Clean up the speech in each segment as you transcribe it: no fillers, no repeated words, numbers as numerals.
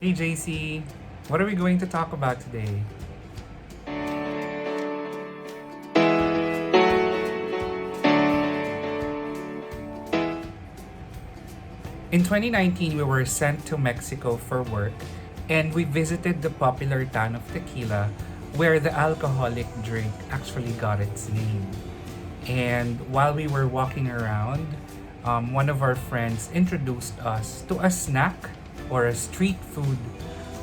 Hey JC, what are we going to talk about today? In 2019, we were sent to Mexico for work and we visited the popular town of Tequila where the alcoholic drink actually got its name. And while we were walking around, one of our friends introduced us to a snack or a street food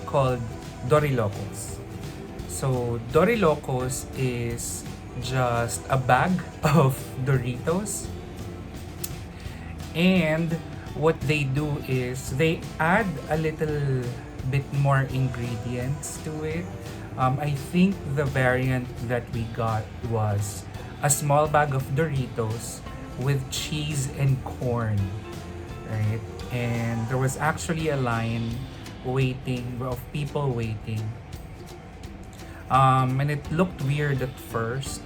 called Dorilocos. So, Dorilocos is just a bag of Doritos, and what they do is they add a little bit more ingredients to it. I think the variant that we got was a small bag of Doritos with cheese and corn, right? And there was actually a line waiting of people waiting. And it looked weird at first,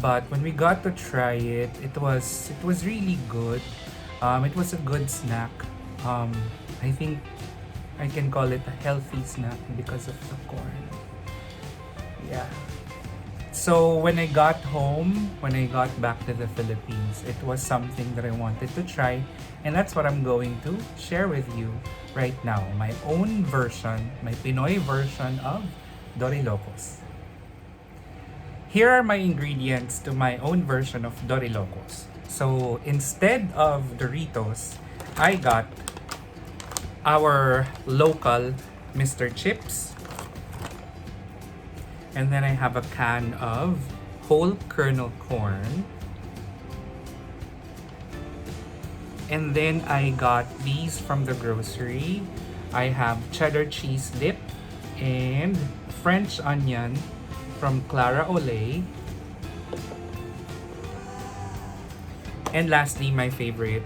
but when we got to try it, it was really good. It was a good snack. Um, I think I can call it a healthy snack because of the corn. Yeah. So when I got home, when I got back to the Philippines, it was something that I wanted to try, and that's what I'm going to share with you right now. My own version, my Pinoy version of Dorilocos. Here are my ingredients to my own version of Dorilocos. So instead of Doritos, I got our local Mr. Chips. And then I have a can of whole kernel corn. And then I got these from the grocery. I have cheddar cheese dip and French onion from Clara Olay. And lastly, my favorite,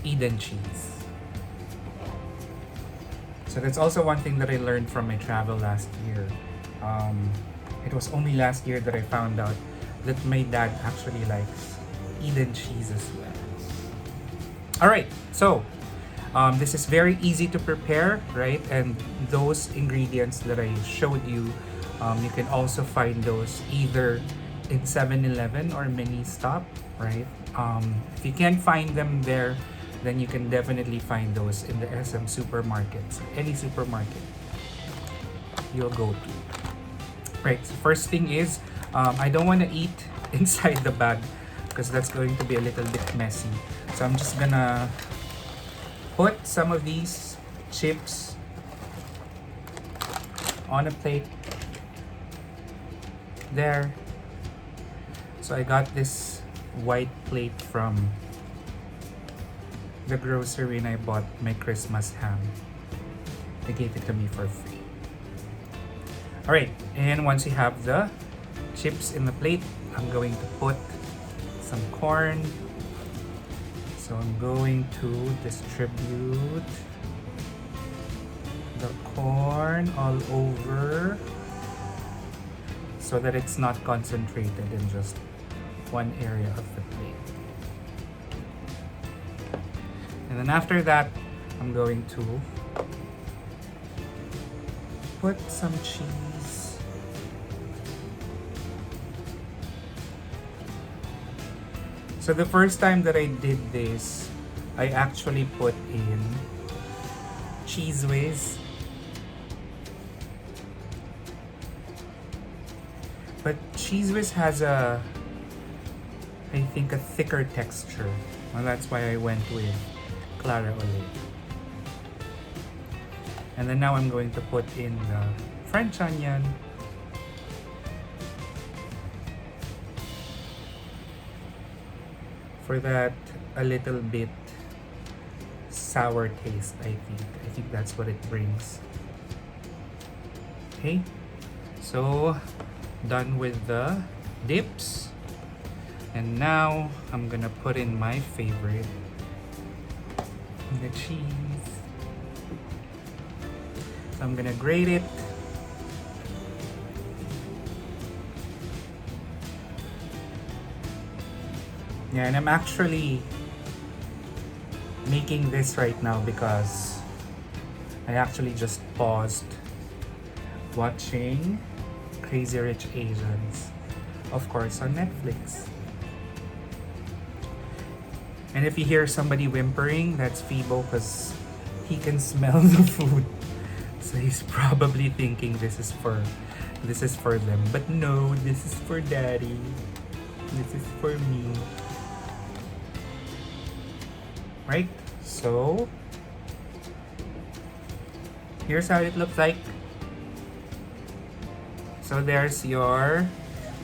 Eden cheese. So that's also one thing that I learned from my travel last year. It was only last year that I found out that my dad actually likes Eden cheese as well. All right, so this is very easy to prepare, right? And those ingredients that I showed you, you can also find those either in 7-Eleven or Mini Stop, right? If you can't find them there, then you can definitely find those in the SM supermarkets, any supermarket you'll go to. Right, so first thing is, I don't want to eat inside the bag because that's going to be a little bit messy. So I'm just gonna put some of these chips on a plate. There. So I got this white plate from the grocery and I bought my Christmas ham. They gave it to me for free. Alright, and once you have the chips in the plate, I'm going to put some corn. So I'm going to distribute the corn all over so that it's not concentrated in just one area of the plate. And then after that, I'm going to put some cheese. So the first time that I did this, I actually put in cheese whiz. But cheese whiz has I think a thicker texture. Well, that's why I went with Clara Olay. And then now I'm going to put in the French onion. For that, a little bit sour taste, I think. I think that's what it brings. Okay, so done with the dips. And now I'm gonna put in my favorite, the cheese. So I'm gonna grate it. Yeah, and I'm actually making this right now because I actually just paused watching Crazy Rich Asians, of course, on Netflix. And if you hear somebody whimpering, that's Fibo because he can smell the food. So he's probably thinking this is for them. But no, this is for daddy. This is for me. Right? So here's how it looks like. So there's your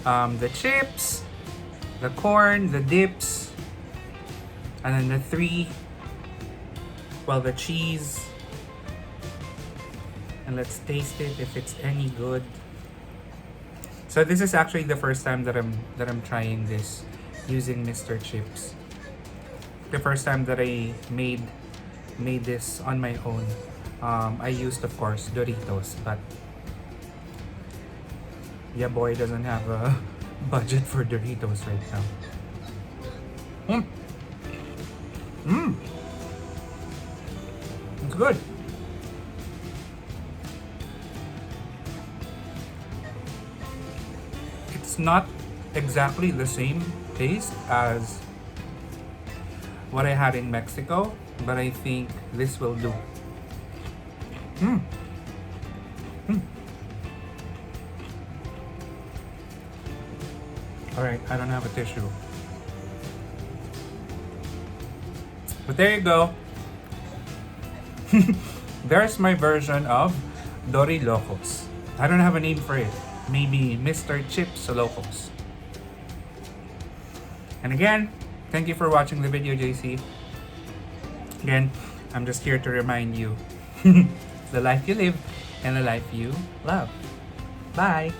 the chips, the corn, the dips, and then the cheese. And let's taste it if it's any good. So this is actually the first time that I'm trying this using Mr. Chips. The first time that I made this on my own. I used, of course, Doritos, but yeah, boy doesn't have a budget for Doritos right now. It's good. It's not exactly the same taste as what I had in Mexico, but I think this will do. Alright, I don't have a tissue. But there you go. There's my version of Dorilocos. I don't have a name for it. Maybe Mr. Chips Locos. And again, thank you for watching the video, JC. Again, I'm just here to remind you the life you live and the life you love. Bye!